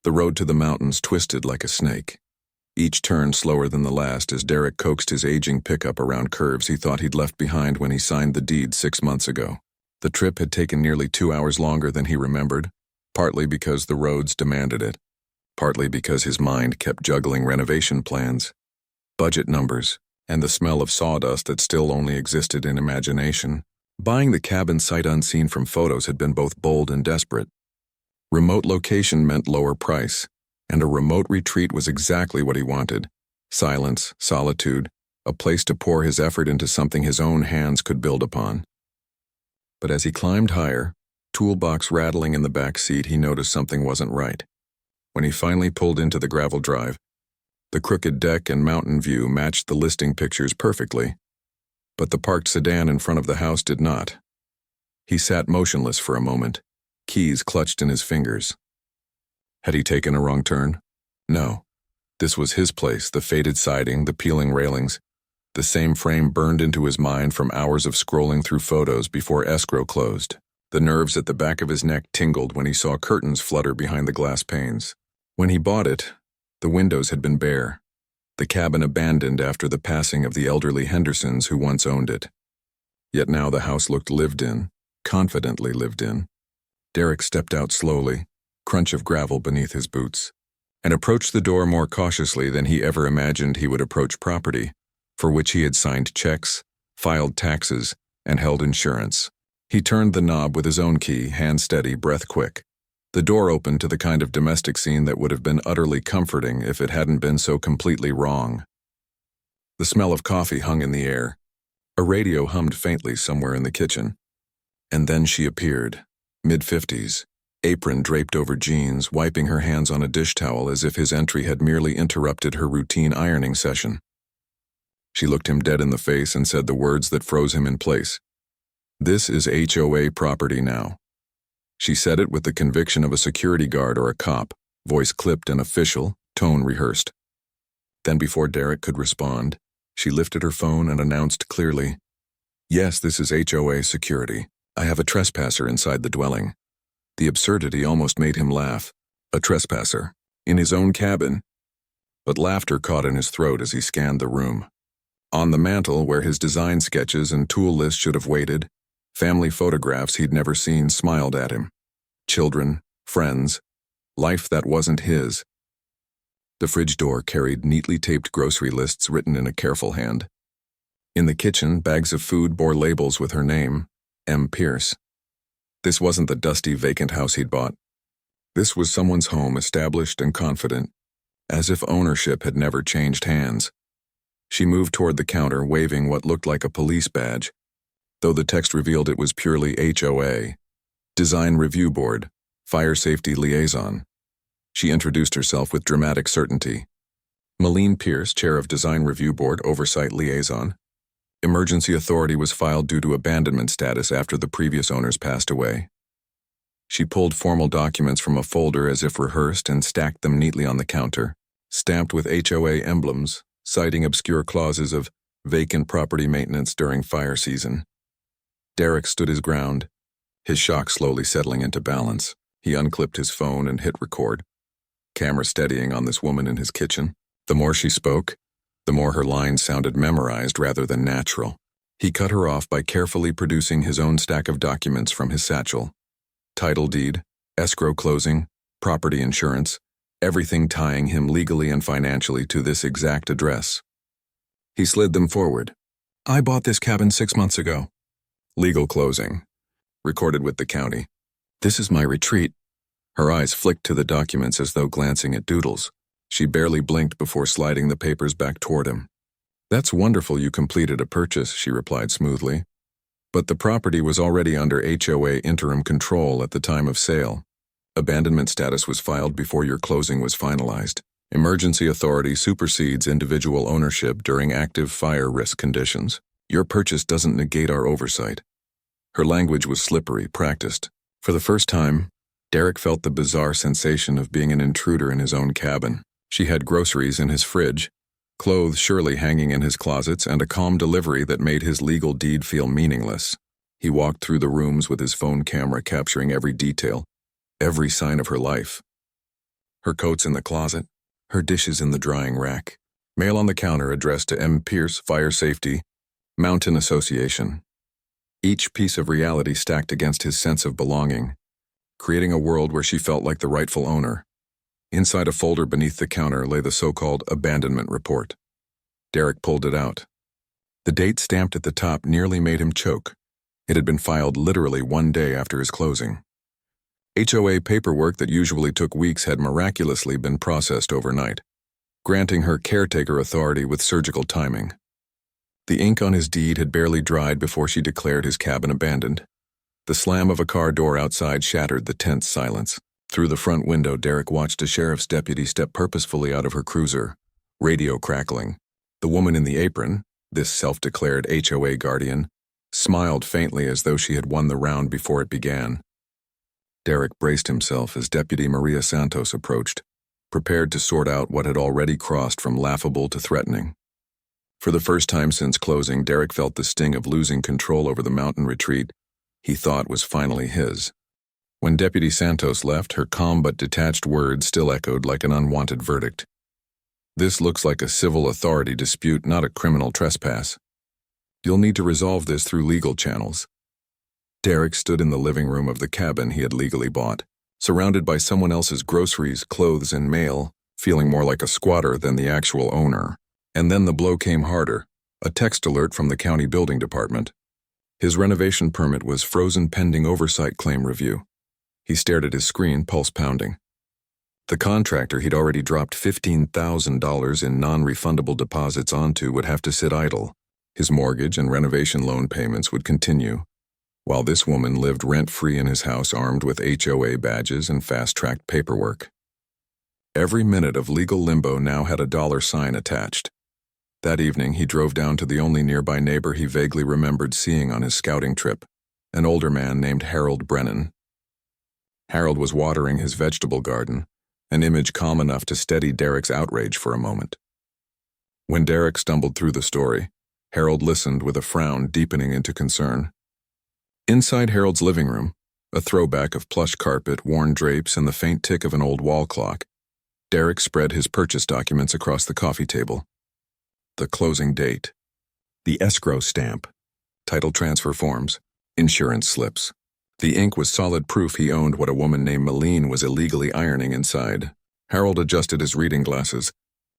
The road to the mountains twisted like a snake, each turn slower than the last as Derek coaxed his aging pickup around curves he thought he'd left behind when he signed the deed 6 months ago. The trip had taken nearly 2 hours longer than he remembered, partly because the roads demanded it, partly because his mind kept juggling renovation plans, budget numbers, and the smell of sawdust that still only existed in imagination. Buying the cabin sight unseen from photos had been both bold and desperate. Remote location meant lower price, and a remote retreat was exactly what he wanted. Silence, solitude, a place to pour his effort into something his own hands could build upon. But as he climbed higher, toolbox rattling in the back seat, he noticed something wasn't right. When he finally pulled into the gravel drive, the crooked deck and mountain view matched the listing pictures perfectly, but the parked sedan in front of the house did not. He sat motionless for a moment, keys clutched in his fingers. Had he taken a wrong turn? No. This was his place, the faded siding, the peeling railings. The same frame burned into his mind from hours of scrolling through photos before escrow closed. The nerves at the back of his neck tingled when he saw curtains flutter behind the glass panes. When he bought it, the windows had been bare, the cabin abandoned after the passing of the elderly Hendersons who once owned it. Yet now the house looked lived in, confidently lived in. Derek stepped out slowly, crunch of gravel beneath his boots, and approached the door more cautiously than he ever imagined he would approach property, for which he had signed checks, filed taxes, and held insurance. He turned the knob with his own key, hand steady, breath quick. The door opened to the kind of domestic scene that would have been utterly comforting if it hadn't been so completely wrong. The smell of coffee hung in the air. A radio hummed faintly somewhere in the kitchen. And then she appeared, mid-50s, apron draped over jeans, wiping her hands on a dish towel as if his entry had merely interrupted her routine ironing session. She looked him dead in the face and said the words that froze him in place. "This is HOA property now." She said it with the conviction of a security guard or a cop, voice clipped and official, tone rehearsed. Then before Derek could respond, she lifted her phone and announced clearly, "Yes, this is HOA security. I have a trespasser inside the dwelling." The absurdity almost made him laugh. A trespasser, in his own cabin. But laughter caught in his throat as he scanned the room. On the mantel, where his design sketches and tool list should have waited, family photographs he'd never seen smiled at him. Children, friends, life that wasn't his. The fridge door carried neatly taped grocery lists written in a careful hand. In the kitchen, bags of food bore labels with her name, M. Pierce. This wasn't the dusty, vacant house he'd bought. This was someone's home, established and confident, as if ownership had never changed hands. She moved toward the counter, waving what looked like a police badge, though the text revealed it was purely HOA, Design Review Board, Fire Safety Liaison. She introduced herself with dramatic certainty. Malene Pierce, Chair of Design Review Board, Oversight Liaison. Emergency authority was filed due to abandonment status after the previous owners passed away. She pulled formal documents from a folder as if rehearsed and stacked them neatly on the counter, stamped with HOA emblems, citing obscure clauses of vacant property maintenance during fire season. Derek stood his ground, his shock slowly settling into balance. He unclipped his phone and hit record, camera steadying on this woman in his kitchen. The more she spoke, the more her lines sounded memorized rather than natural. He cut her off by carefully producing his own stack of documents from his satchel. Title deed, escrow closing, property insurance, everything tying him legally and financially to this exact address. He slid them forward. "I bought this cabin 6 months ago." Legal closing, recorded with the county. "This is my retreat." Her eyes flicked to the documents as though glancing at doodles. She barely blinked before sliding the papers back toward him. "That's wonderful you completed a purchase," she replied smoothly. "But the property was already under HOA interim control at the time of sale. Abandonment status was filed before your closing was finalized. Emergency authority supersedes individual ownership during active fire risk conditions. Your purchase doesn't negate our oversight." Her language was slippery, practiced. For the first time, Derek felt the bizarre sensation of being an intruder in his own cabin. She had groceries in his fridge, clothes surely hanging in his closets, and a calm delivery that made his legal deed feel meaningless. He walked through the rooms with his phone camera capturing every detail, every sign of her life. Her coats in the closet, her dishes in the drying rack. Mail on the counter addressed to M. Pierce, Fire Safety, Mountain Association. Each piece of reality stacked against his sense of belonging, creating a world where she felt like the rightful owner. Inside a folder beneath the counter lay the so-called abandonment report. Derek pulled it out. The date stamped at the top nearly made him choke. It had been filed literally one day after his closing. HOA paperwork that usually took weeks had miraculously been processed overnight, granting her caretaker authority with surgical timing. The ink on his deed had barely dried before she declared his cabin abandoned. The slam of a car door outside shattered the tense silence. Through the front window, Derek watched a sheriff's deputy step purposefully out of her cruiser, radio crackling. The woman in the apron, this self-declared HOA guardian, smiled faintly as though she had won the round before it began. Derek braced himself as Deputy Maria Santos approached, prepared to sort out what had already crossed from laughable to threatening. For the first time since closing, Derek felt the sting of losing control over the mountain retreat he thought was finally his. When Deputy Santos left, her calm but detached words still echoed like an unwanted verdict. This looks like a civil authority dispute, not a criminal trespass. You'll need to resolve this through legal channels. Derek stood in the living room of the cabin he had legally bought, surrounded by someone else's groceries, clothes, and mail, feeling more like a squatter than the actual owner. And then the blow came harder, a text alert from the county building department. His renovation permit was frozen pending oversight claim review. He stared at his screen, pulse pounding. The contractor he'd already dropped $15,000 in non-refundable deposits onto would have to sit idle. His mortgage and renovation loan payments would continue, while this woman lived rent-free in his house armed with HOA badges and fast-tracked paperwork. Every minute of legal limbo now had a dollar sign attached. That evening, he drove down to the only nearby neighbor he vaguely remembered seeing on his scouting trip, an older man named Harold Brennan. Harold was watering his vegetable garden, an image calm enough to steady Derek's outrage for a moment. When Derek stumbled through the story, Harold listened with a frown deepening into concern. Inside Harold's living room, a throwback of plush carpet, worn drapes, and the faint tick of an old wall clock, Derek spread his purchase documents across the coffee table. The closing date, the escrow stamp, title transfer forms, insurance slips. The ink was solid proof he owned what a woman named Malene was illegally ironing inside. Harold adjusted his reading glasses,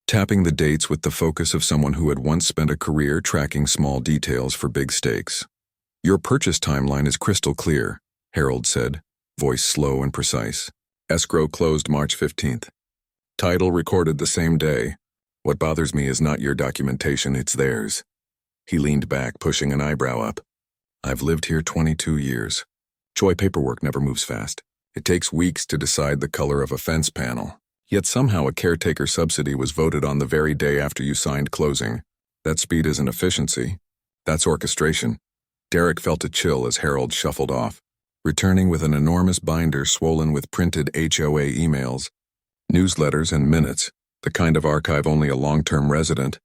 tapping the dates with the focus of someone who had once spent a career tracking small details for big stakes. Your purchase timeline is crystal clear, Harold said, voice slow and precise. Escrow closed March 15th. Title recorded the same day. What bothers me is not your documentation, it's theirs. He leaned back, pushing an eyebrow up. I've lived here 22 years. HOA paperwork never moves fast. It takes weeks to decide the color of a fence panel. Yet somehow a caretaker subsidy was voted on the very day after you signed closing. That speed isn't efficiency. That's orchestration. Derek felt a chill as Harold shuffled off, returning with an enormous binder swollen with printed HOA emails, newsletters, and minutes, the kind of archive only a long-term resident,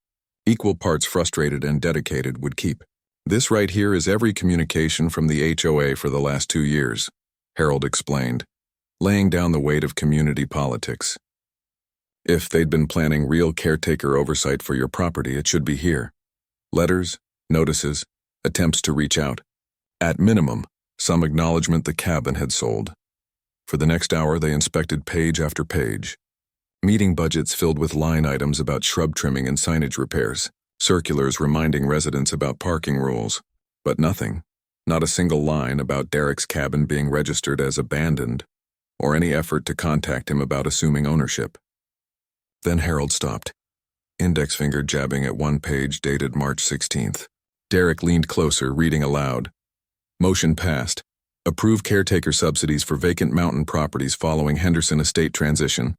equal parts frustrated and dedicated, would keep. This right here is every communication from the HOA for the last 2 years, Harold explained, laying down the weight of community politics. If they'd been planning real caretaker oversight for your property, it should be here. Letters, notices, attempts to reach out. At minimum, some acknowledgement the cabin had sold. For the next hour, they inspected page after page. Meeting budgets filled with line items about shrub trimming and signage repairs, circulars reminding residents about parking rules, but nothing, not a single line about Derek's cabin being registered as abandoned, or any effort to contact him about assuming ownership. Then Harold stopped, index finger jabbing at one page dated March 16th. Derek leaned closer, reading aloud. Motion passed. Approve caretaker subsidies for vacant mountain properties following Henderson estate transition.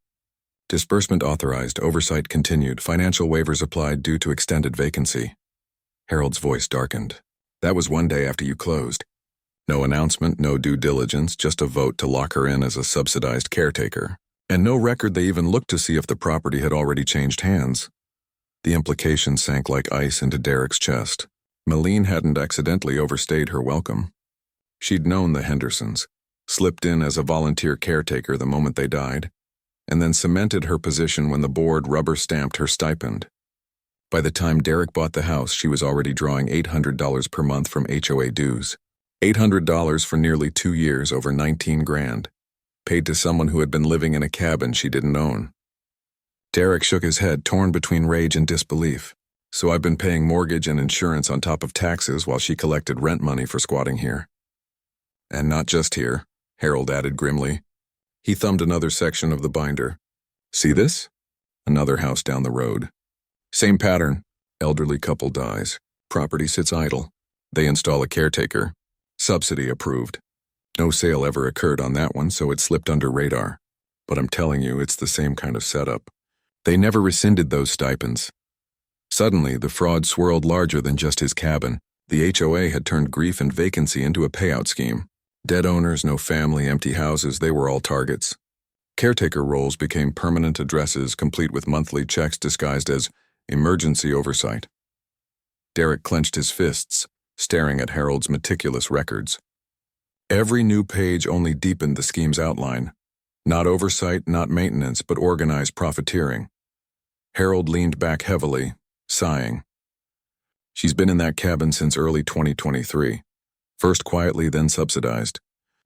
Disbursement authorized, oversight continued, financial waivers applied due to extended vacancy. Harold's voice darkened. That was one day after you closed. No announcement, no due diligence, just a vote to lock her in as a subsidized caretaker. And no record they even looked to see if the property had already changed hands. The implication sank like ice into Derek's chest. Malene hadn't accidentally overstayed her welcome. She'd known the Hendersons, slipped in as a volunteer caretaker the moment they died, and then cemented her position when the board rubber-stamped her stipend. By the time Derek bought the house, she was already drawing $800 per month from HOA dues. $800 for nearly 2 years, over 19 grand, paid to someone who had been living in a cabin she didn't own. Derek shook his head, torn between rage and disbelief. So I've been paying mortgage and insurance on top of taxes while she collected rent money for squatting here. And not just here, Harold added grimly. He thumbed another section of the binder. See this? Another house down the road. Same pattern. Elderly couple dies. Property sits idle. They install a caretaker. Subsidy approved. No sale ever occurred on that one, so it slipped under radar. But I'm telling you, it's the same kind of setup. They never rescinded those stipends. Suddenly, the fraud swirled larger than just his cabin. The HOA had turned grief and vacancy into a payout scheme. Dead owners, no family, empty houses, they were all targets. Caretaker roles became permanent addresses, complete with monthly checks disguised as emergency oversight. Derek clenched his fists, staring at Harold's meticulous records. Every new page only deepened the scheme's outline. Not oversight, not maintenance, but organized profiteering. Harold leaned back heavily, sighing. She's been in that cabin since early 2023. First quietly, then subsidized.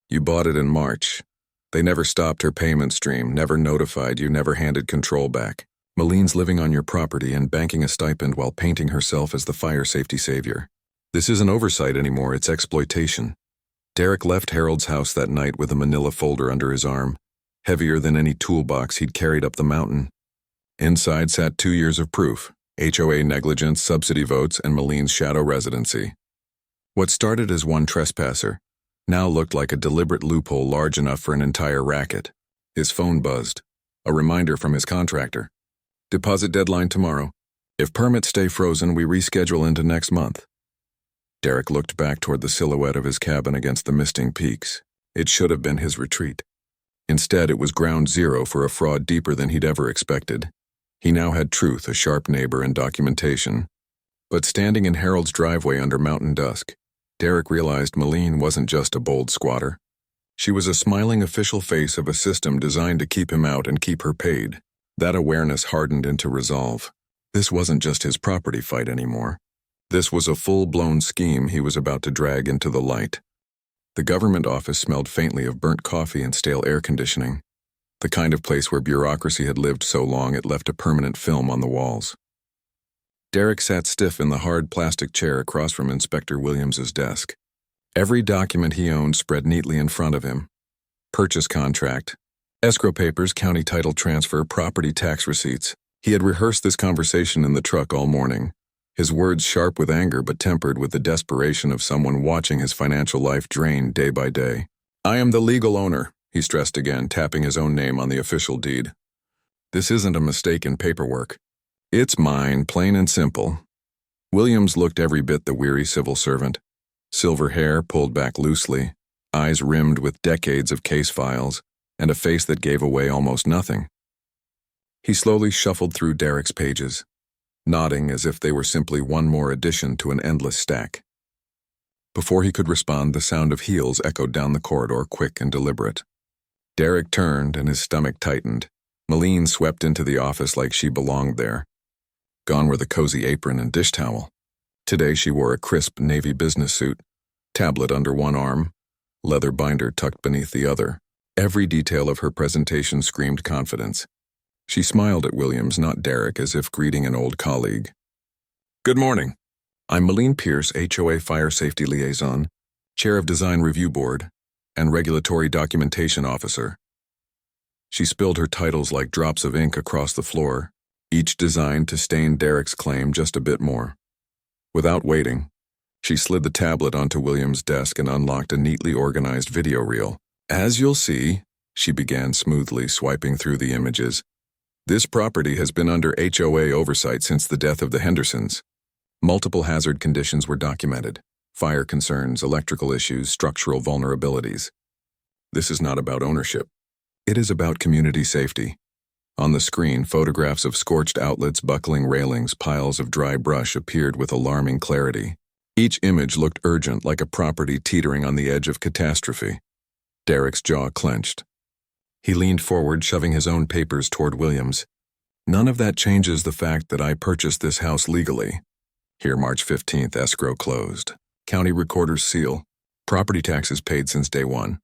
You bought it in March. They never stopped her payment stream, never notified you, never handed control back. Maline's living on your property and banking a stipend while painting herself as the fire safety savior. This isn't oversight anymore, it's exploitation. Derek left Harold's house that night with a manila folder under his arm, heavier than any toolbox he'd carried up the mountain. Inside sat 2 years of proof: HOA negligence, subsidy votes, and Maline's shadow residency. What started as one trespasser now looked like a deliberate loophole large enough for an entire racket. His phone buzzed. A reminder from his contractor. Deposit deadline tomorrow. If permits stay frozen, we reschedule into next month. Derek looked back toward the silhouette of his cabin against the misting peaks. It should have been his retreat. Instead, it was ground zero for a fraud deeper than he'd ever expected. He now had truth, a sharp neighbor, and documentation. But standing in Harold's driveway under mountain dusk, Derek realized Maline wasn't just a bold squatter. She was a smiling official face of a system designed to keep him out and keep her paid. That awareness hardened into resolve. This wasn't just his property fight anymore. This was a full-blown scheme he was about to drag into the light. The government office smelled faintly of burnt coffee and stale air conditioning, the kind of place where bureaucracy had lived so long it left a permanent film on the walls. Derek sat stiff in the hard plastic chair across from Inspector Williams's desk. Every document he owned spread neatly in front of him. Purchase contract, escrow papers, county title transfer, property tax receipts. He had rehearsed this conversation in the truck all morning, his words sharp with anger but tempered with the desperation of someone watching his financial life drain day by day. I am the legal owner, he stressed again, tapping his own name on the official deed. This isn't a mistake in paperwork. It's mine, plain and simple. Williams looked every bit the weary civil servant. Silver hair pulled back loosely, eyes rimmed with decades of case files, and a face that gave away almost nothing. He slowly shuffled through Derek's pages, nodding as if they were simply one more addition to an endless stack. Before he could respond, the sound of heels echoed down the corridor, quick and deliberate. Derek turned and his stomach tightened. Maline swept into the office like she belonged there. Gone were the cozy apron and dish towel. Today she wore a crisp navy business suit, tablet under one arm, leather binder tucked beneath the other. Every detail of her presentation screamed confidence. She smiled at Williams, not Derek, as if greeting an old colleague. Good morning. I'm Maline Pierce, HOA Fire Safety Liaison, Chair of Design Review Board, and Regulatory Documentation Officer. She spilled her titles like drops of ink across the floor, each designed to stain Derek's claim just a bit more. Without waiting, she slid the tablet onto Williams' desk and unlocked a neatly organized video reel. As you'll see, she began smoothly swiping through the images, this property has been under HOA oversight since the death of the Hendersons. Multiple hazard conditions were documented: fire concerns, electrical issues, structural vulnerabilities. This is not about ownership. It is about community safety. On the screen, photographs of scorched outlets, buckling railings, piles of dry brush appeared with alarming clarity. Each image looked urgent, like a property teetering on the edge of catastrophe. Derek's jaw clenched. He leaned forward, shoving his own papers toward Williams. None of that changes the fact that I purchased this house legally. Here, March 15th, escrow closed. County recorder's seal. Property taxes paid since day one.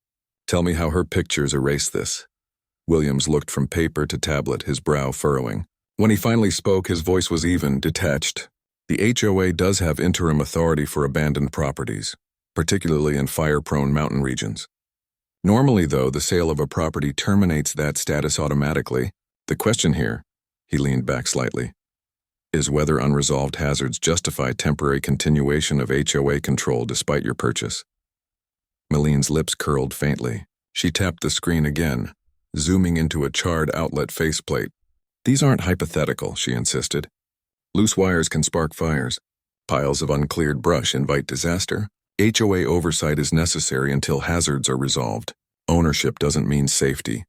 Tell me how her pictures erase this. Williams looked from paper to tablet, his brow furrowing. When he finally spoke, his voice was even, detached. The HOA does have interim authority for abandoned properties, particularly in fire-prone mountain regions. Normally, though, the sale of a property terminates that status automatically. The question here, he leaned back slightly, is whether unresolved hazards justify temporary continuation of HOA control despite your purchase. Maline's lips curled faintly. She tapped the screen again, zooming into a charred outlet faceplate. These aren't hypothetical, she insisted. Loose wires can spark fires. Piles of uncleared brush invite disaster. HOA oversight is necessary until hazards are resolved. Ownership doesn't mean safety.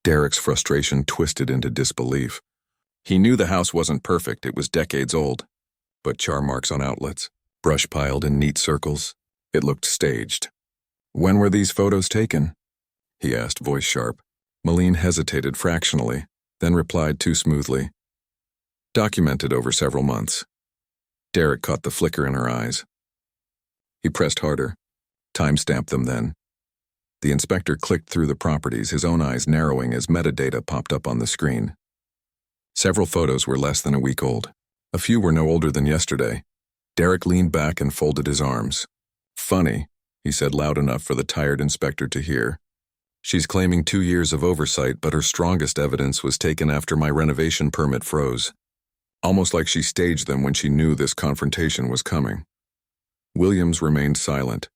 Derek's frustration twisted into disbelief. He knew the house wasn't perfect, it was decades old. But char marks on outlets, brush piled in neat circles. It looked staged. When were these photos taken? He asked, voice sharp. Maline hesitated fractionally, then replied too smoothly. Documented over several months. Derek caught the flicker in her eyes. He pressed harder. Timestamped them then. The inspector clicked through the properties, his own eyes narrowing as metadata popped up on the screen. Several photos were less than a week old. A few were no older than yesterday. Derek leaned back and folded his arms. Funny, he said loud enough for the tired inspector to hear. She's claiming 2 years of oversight, but her strongest evidence was taken after my renovation permit froze. Almost like she staged them when she knew this confrontation was coming. Williams remained silent,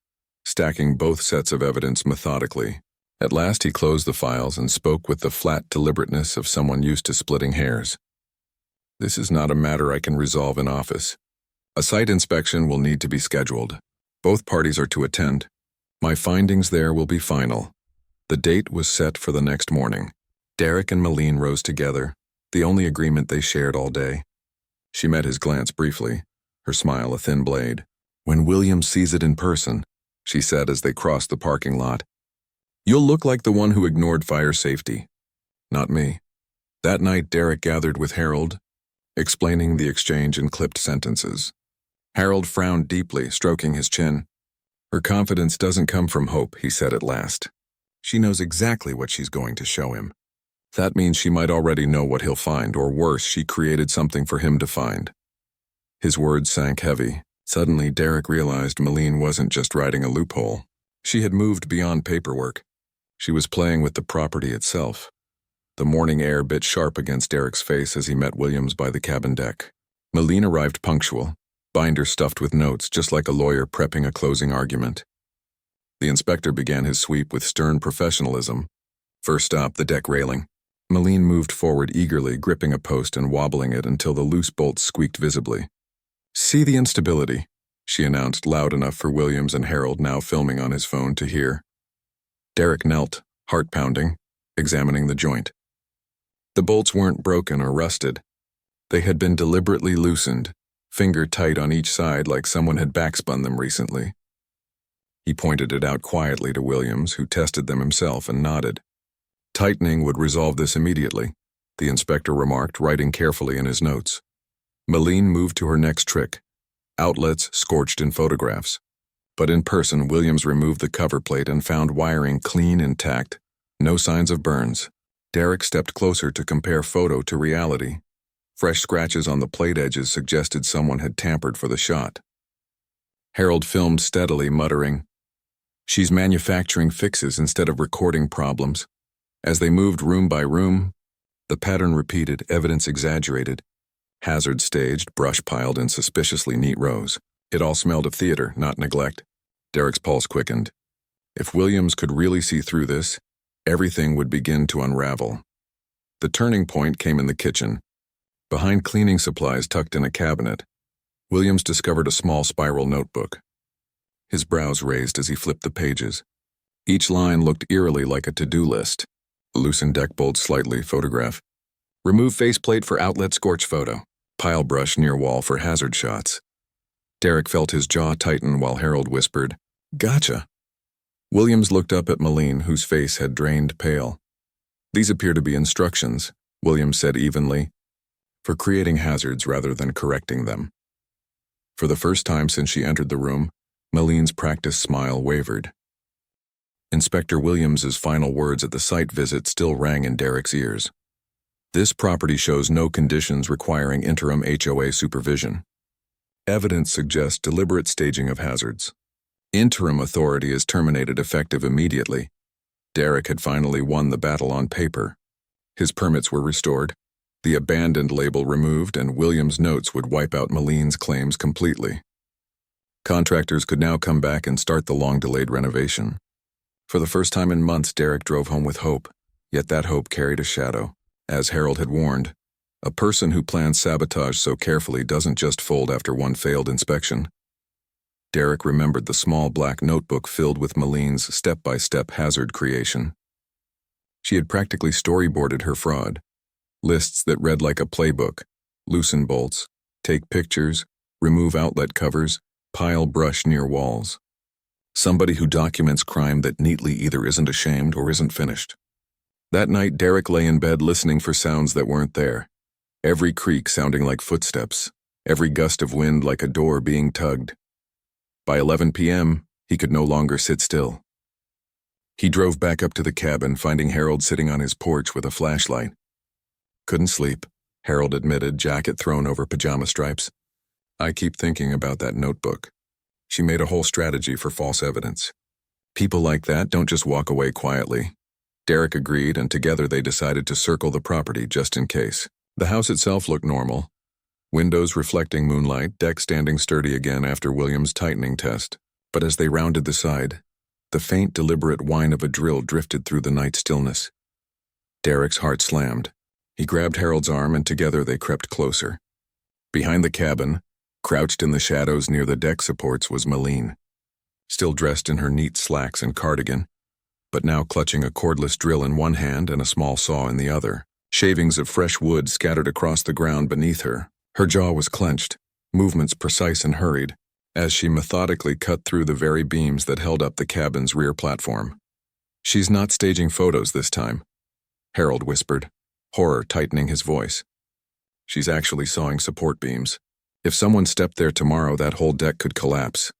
stacking both sets of evidence methodically. At last he closed the files and spoke with the flat deliberateness of someone used to splitting hairs. This is not a matter I can resolve in office. A site inspection will need to be scheduled. Both parties are to attend. My findings there will be final. The date was set for the next morning. Derek and Maline rose together, the only agreement they shared all day. She met his glance briefly, her smile a thin blade. When Williams sees it in person, she said as they crossed the parking lot, you'll look like the one who ignored fire safety. Not me. That night, Derek gathered with Harold, explaining the exchange in clipped sentences. Harold frowned deeply, stroking his chin. Her confidence doesn't come from hope, he said at last. She knows exactly what she's going to show him. That means she might already know what he'll find, or worse, she created something for him to find. His words sank heavy. Suddenly, Derek realized Maline wasn't just riding a loophole. She had moved beyond paperwork. She was playing with the property itself. The morning air bit sharp against Derek's face as he met Williams by the cabin deck. Maline arrived punctual, binder stuffed with notes, just like a lawyer prepping a closing argument. The inspector began his sweep with stern professionalism. First stop, the deck railing. Maline moved forward eagerly, gripping a post and wobbling it until the loose bolts squeaked visibly. See the instability, she announced loud enough for Williams and Harold, now filming on his phone, to hear. Derek knelt, heart pounding, examining the joint. The bolts weren't broken or rusted. They had been deliberately loosened, finger tight on each side like someone had backspun them recently. He pointed it out quietly to Williams, who tested them himself and nodded. Tightening would resolve this immediately, the inspector remarked, writing carefully in his notes. Maline moved to her next trick, outlets scorched in photographs. But in person, Williams removed the cover plate and found wiring clean, intact, no signs of burns. Derek stepped closer to compare photo to reality. Fresh scratches on the plate edges suggested someone had tampered for the shot. Harold filmed steadily, muttering, "She's manufacturing fixes instead of recording problems." As they moved room by room, the pattern repeated, evidence exaggerated. Hazard staged, brush piled in suspiciously neat rows. It all smelled of theater, not neglect. Derek's pulse quickened. If Williams could really see through this, everything would begin to unravel. The turning point came in the kitchen. Behind cleaning supplies tucked in a cabinet, Williams discovered a small spiral notebook. His brows raised as he flipped the pages. Each line looked eerily like a to-do list. Loosen deck bolts slightly, photograph. Remove faceplate for outlet scorch photo. Pile brush near wall for hazard shots. Derek felt his jaw tighten while Harold whispered, "Gotcha." Williams looked up at Maline, whose face had drained pale. These appear to be instructions, Williams said evenly, for creating hazards rather than correcting them. For the first time since she entered the room, Maline's practiced smile wavered. Inspector Williams's final words at the site visit still rang in Derek's ears. This property shows no conditions requiring interim HOA supervision. Evidence suggests deliberate staging of hazards. Interim authority is terminated effective immediately. Derek had finally won the battle on paper. His permits were restored, the abandoned label removed, and Williams' notes would wipe out Maline's claims completely. Contractors could now come back and start the long-delayed renovation. For the first time in months, Derek drove home with hope, yet that hope carried a shadow. As Harold had warned, a person who plans sabotage so carefully doesn't just fold after one failed inspection. Derek remembered the small black notebook filled with Maline's step-by-step hazard creation. She had practically storyboarded her fraud. Lists that read like a playbook: loosen bolts, take pictures, remove outlet covers, pile brush near walls. Somebody who documents crime that neatly either isn't ashamed or isn't finished. That night, Derek lay in bed listening for sounds that weren't there. Every creak sounding like footsteps, every gust of wind like a door being tugged. By 11 p.m., he could no longer sit still. He drove back up to the cabin, finding Harold sitting on his porch with a flashlight. Couldn't sleep, Harold admitted, jacket thrown over pajama stripes. I keep thinking about that notebook. She made a whole strategy for false evidence. People like that don't just walk away quietly. Derek agreed, and together they decided to circle the property just in case. The house itself looked normal. Windows reflecting moonlight, deck standing sturdy again after Williams' tightening test. But as they rounded the side, the faint, deliberate whine of a drill drifted through the night stillness. Derek's heart slammed. He grabbed Harold's arm, and together they crept closer. Behind the cabin, crouched in the shadows near the deck supports, was Maline, still dressed in her neat slacks and cardigan, but now clutching a cordless drill in one hand and a small saw in the other. Shavings of fresh wood scattered across the ground beneath her. Her jaw was clenched, movements precise and hurried, as she methodically cut through the very beams that held up the cabin's rear platform. "She's not staging photos this time," Harold whispered, horror tightening his voice. "She's actually sawing support beams. If someone stepped there tomorrow, that whole deck could collapse."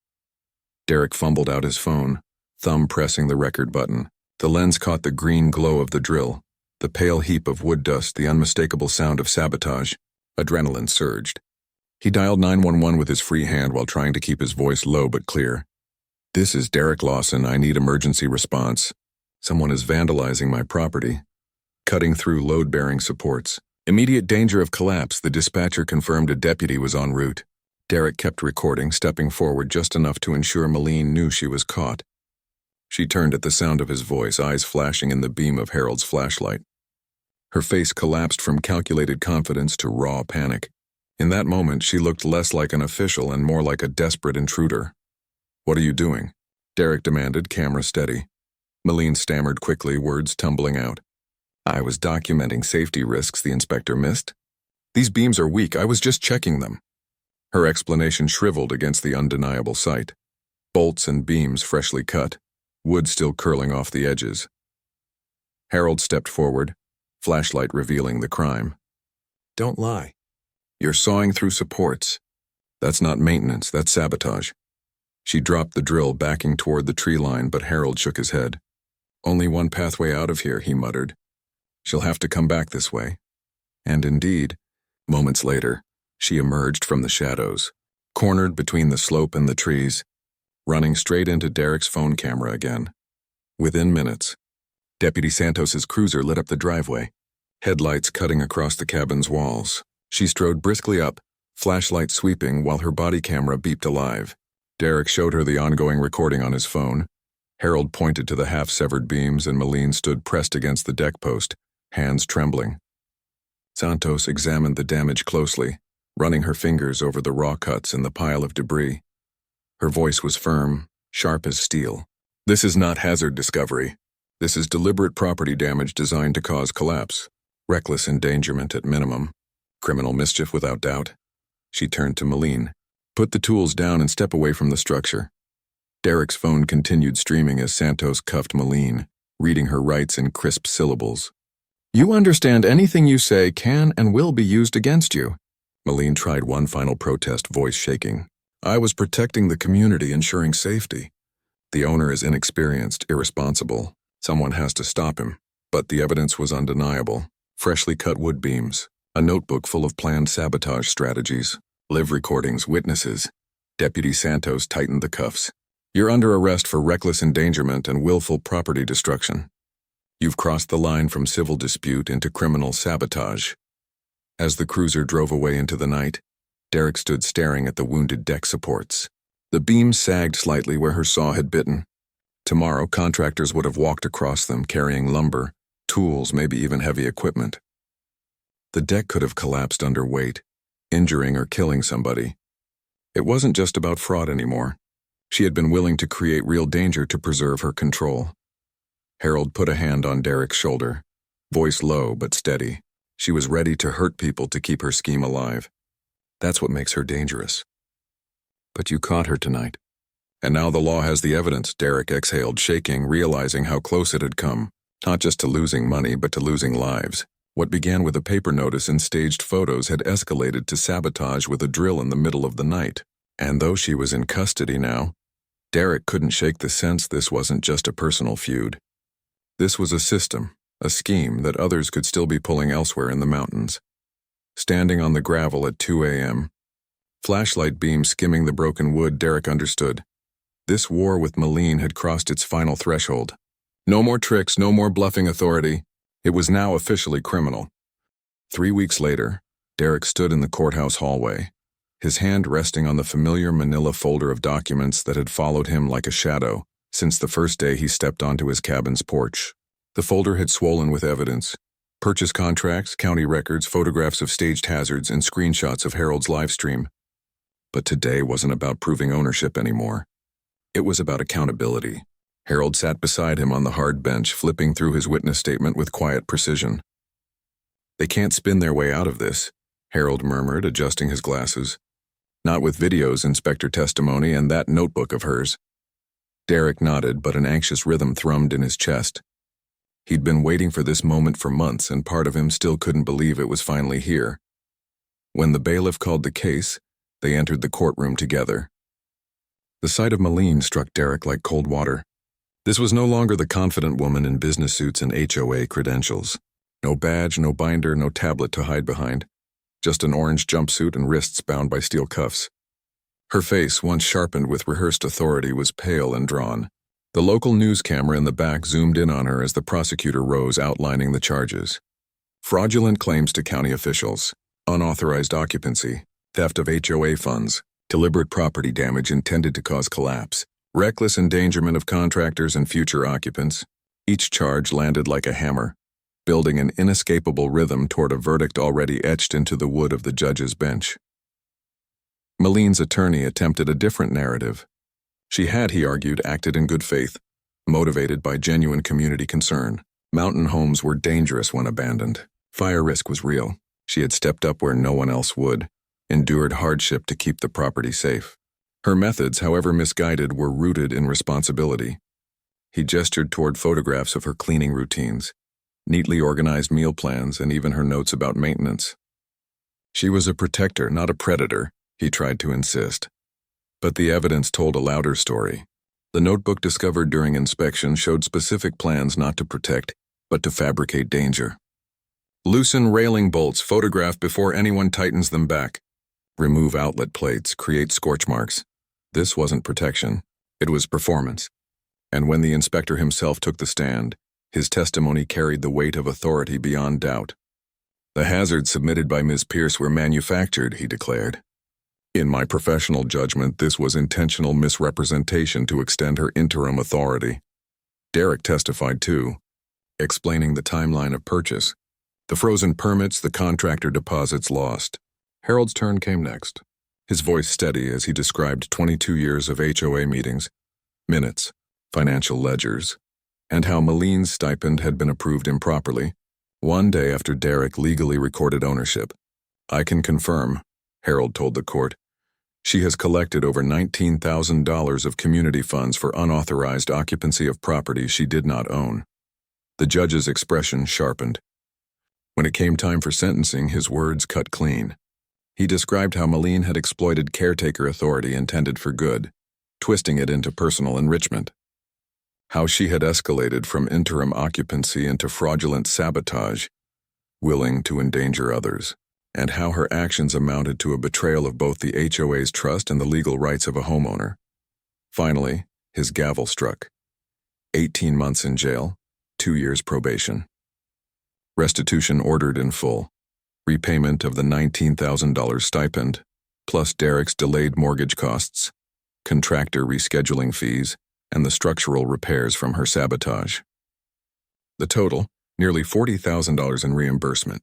Derek fumbled out his phone, thumb pressing the record button. The lens caught the green glow of the drill, the pale heap of wood dust, the unmistakable sound of sabotage. Adrenaline surged. He dialed 911 with his free hand while trying to keep his voice low but clear. "This is Derek Lawson. I need emergency response. Someone is vandalizing my property, cutting through load-bearing supports. Immediate danger of collapse," the dispatcher confirmed. A deputy was en route. Derek kept recording, stepping forward just enough to ensure Maline knew she was caught. She turned at the sound of his voice, eyes flashing in the beam of Harold's flashlight. Her face collapsed from calculated confidence to raw panic. In that moment, she looked less like an official and more like a desperate intruder. "What are you doing?" Derek demanded, camera steady. Maline stammered quickly, words tumbling out. "I was documenting safety risks the inspector missed. These beams are weak. I was just checking them." Her explanation shriveled against the undeniable sight. Bolts and beams freshly cut, wood still curling off the edges. Harold stepped forward, flashlight revealing the crime. "Don't lie. You're sawing through supports. That's not maintenance, that's sabotage." She dropped the drill, backing toward the tree line, but Harold shook his head. "Only one pathway out of here," he muttered. "She'll have to come back this way." And indeed, moments later, she emerged from the shadows, cornered between the slope and the trees, running straight into Derek's phone camera again. Within minutes, Deputy Santos's cruiser lit up the driveway, headlights cutting across the cabin's walls. She strode briskly up, flashlight sweeping while her body camera beeped alive. Derek showed her the ongoing recording on his phone. Harold pointed to the half-severed beams, and Maline stood pressed against the deck post, hands trembling. Santos examined the damage closely, running her fingers over the raw cuts in the pile of debris. Her voice was firm, sharp as steel. "This is not hazard discovery. This is deliberate property damage designed to cause collapse. Reckless endangerment at minimum. Criminal mischief without doubt." She turned to Maline. "Put the tools down and step away from the structure." Derek's phone continued streaming as Santos cuffed Maline, reading her rights in crisp syllables. You understand anything you say can and will be used against you. Malene tried one final protest, voice shaking. I was protecting the community, ensuring safety. The owner is inexperienced, irresponsible. Someone has to stop him. But the evidence was undeniable. Freshly cut wood beams, a notebook full of planned sabotage strategies, live recordings, witnesses. Deputy Santos tightened the cuffs. You're under arrest for reckless endangerment and willful property destruction. You've crossed the line from civil dispute into criminal sabotage. As the cruiser drove away into the night, Derek stood staring at the wounded deck supports. The beams sagged slightly where her saw had bitten. Tomorrow, contractors would have walked across them, carrying lumber, tools, maybe even heavy equipment. The deck could have collapsed under weight, injuring or killing somebody. It wasn't just about fraud anymore. She had been willing to create real danger to preserve her control. Harold put a hand on Derek's shoulder, voice low but steady. She was ready to hurt people to keep her scheme alive. That's what makes her dangerous. But you caught her tonight. And now the law has the evidence, Derek exhaled, shaking, realizing how close it had come, not just to losing money, but to losing lives. What began with a paper notice and staged photos had escalated to sabotage with a drill in the middle of the night. And though she was in custody now, Derek couldn't shake the sense this wasn't just a personal feud. This was a system, a scheme that others could still be pulling elsewhere in the mountains. Standing on the gravel at 2 a.m., flashlight beams skimming the broken wood, Derek understood. This war with Malene had crossed its final threshold. No more tricks, no more bluffing authority. It was now officially criminal. 3 weeks later, Derek stood in the courthouse hallway, his hand resting on the familiar manila folder of documents that had followed him like a shadow since the first day he stepped onto his cabin's porch. The folder had swollen with evidence: purchase contracts, county records, photographs of staged hazards, and screenshots of Harold's live stream. But today wasn't about proving ownership anymore. It was about accountability. Harold sat beside him on the hard bench, flipping through his witness statement with quiet precision. They can't spin their way out of this, Harold murmured, adjusting his glasses. Not with videos, inspector testimony, and that notebook of hers. Derek nodded, but an anxious rhythm thrummed in his chest. He'd been waiting for this moment for months, and part of him still couldn't believe it was finally here. When the bailiff called the case, they entered the courtroom together. The sight of Malene struck Derek like cold water. This was no longer the confident woman in business suits and HOA credentials. No badge, no binder, no tablet to hide behind. Just an orange jumpsuit and wrists bound by steel cuffs. Her face, once sharpened with rehearsed authority, was pale and drawn. The local news camera in the back zoomed in on her as the prosecutor rose, outlining the charges. Fraudulent claims to county officials, unauthorized occupancy, theft of HOA funds, deliberate property damage intended to cause collapse, reckless endangerment of contractors and future occupants. Each charge landed like a hammer, building an inescapable rhythm toward a verdict already etched into the wood of the judge's bench. Malene's attorney attempted a different narrative. She had, he argued, acted in good faith, motivated by genuine community concern. Mountain homes were dangerous when abandoned. Fire risk was real. She had stepped up where no one else would, endured hardship to keep the property safe. Her methods, however misguided, were rooted in responsibility. He gestured toward photographs of her cleaning routines, neatly organized meal plans, and even her notes about maintenance. She was a protector, not a predator, he tried to insist. But the evidence told a louder story. The notebook discovered during inspection showed specific plans not to protect, but to fabricate danger. Loosen railing bolts photographed before anyone tightens them back. Remove outlet plates, create scorch marks. This wasn't protection, it was performance. And when the inspector himself took the stand, his testimony carried the weight of authority beyond doubt. The hazards submitted by Ms. Pierce were manufactured, he declared. In my professional judgment, this was intentional misrepresentation to extend her interim authority. Derek testified too, explaining the timeline of purchase. The frozen permits, the contractor deposits lost. Harold's turn came next, his voice steady as he described 22 years of HOA meetings, minutes, financial ledgers, and how Malene's stipend had been approved improperly, one day after Derek legally recorded ownership. I can confirm, Harold told the court. She has collected over $19,000 of community funds for unauthorized occupancy of property she did not own. The judge's expression sharpened. When it came time for sentencing, his words cut clean. He described how Malene had exploited caretaker authority intended for good, twisting it into personal enrichment. How she had escalated from interim occupancy into fraudulent sabotage, willing to endanger others, and how her actions amounted to a betrayal of both the HOA's trust and the legal rights of a homeowner. Finally, his gavel struck. 18 months in jail, 2 years probation. Restitution ordered in full. Repayment of the $19,000 stipend, plus Derek's delayed mortgage costs, contractor rescheduling fees, and the structural repairs from her sabotage. The total, nearly $40,000 in reimbursement.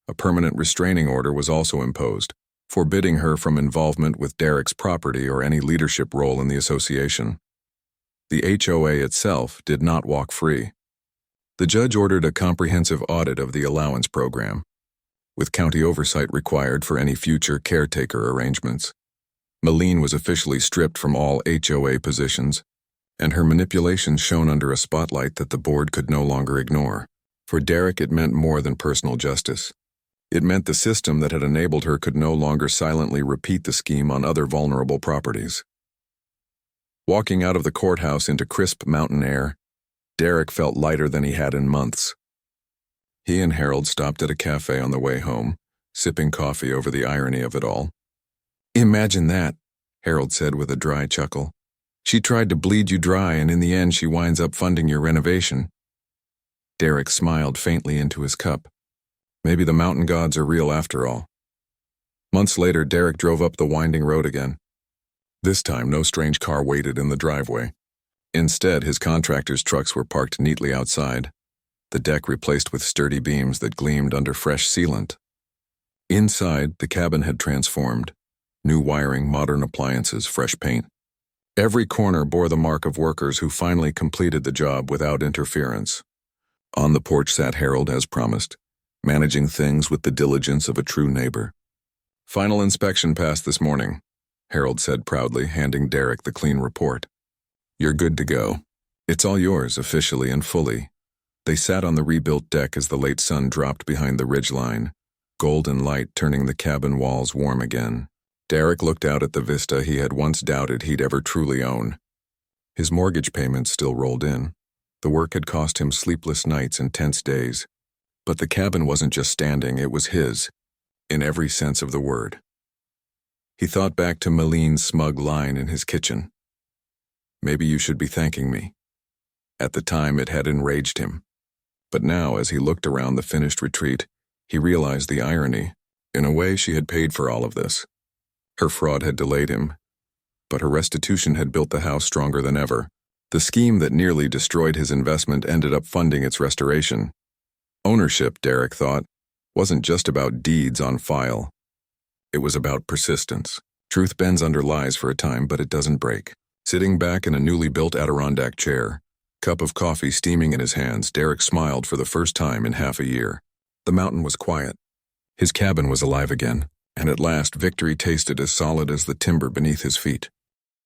A permanent restraining order was also imposed, forbidding her from involvement with Derek's property or any leadership role in the association. The HOA itself did not walk free. The judge ordered a comprehensive audit of the allowance program, with county oversight required for any future caretaker arrangements. Malene was officially stripped from all HOA positions, and her manipulations shone under a spotlight that the board could no longer ignore. For Derek, it meant more than personal justice. It meant the system that had enabled her could no longer silently repeat the scheme on other vulnerable properties. Walking out of the courthouse into crisp mountain air, Derek felt lighter than he had in months. He and Harold stopped at a cafe on the way home, sipping coffee over the irony of it all. "Imagine that," Harold said with a dry chuckle. "She tried to bleed you dry, and in the end she winds up funding your renovation." Derek smiled faintly into his cup. Maybe the mountain gods are real after all. Months later, Derek drove up the winding road again. This time, no strange car waited in the driveway. Instead, his contractor's trucks were parked neatly outside, the deck replaced with sturdy beams that gleamed under fresh sealant. Inside, the cabin had transformed. New wiring, modern appliances, fresh paint. Every corner bore the mark of workers who finally completed the job without interference. On the porch sat Harold as promised, managing things with the diligence of a true neighbor. "Final inspection passed this morning," Harold said proudly, handing Derek the clean report. "You're good to go. It's all yours, officially and fully." They sat on the rebuilt deck as the late sun dropped behind the ridgeline, golden light turning the cabin walls warm again. Derek looked out at the vista he had once doubted he'd ever truly own. His mortgage payments still rolled in. The work had cost him sleepless nights and tense days. But the cabin wasn't just standing, it was his, in every sense of the word. He thought back to Malene's smug line in his kitchen. "Maybe you should be thanking me." At the time, it had enraged him. But now, as he looked around the finished retreat, he realized the irony. In a way, she had paid for all of this. Her fraud had delayed him, but her restitution had built the house stronger than ever. The scheme that nearly destroyed his investment ended up funding its restoration. Ownership, Derek thought, wasn't just about deeds on file. It was about persistence. Truth bends under lies for a time, but it doesn't break. Sitting back in a newly built Adirondack chair, cup of coffee steaming in his hands, Derek smiled for the first time in half a year. The mountain was quiet. His cabin was alive again, and at last victory tasted as solid as the timber beneath his feet.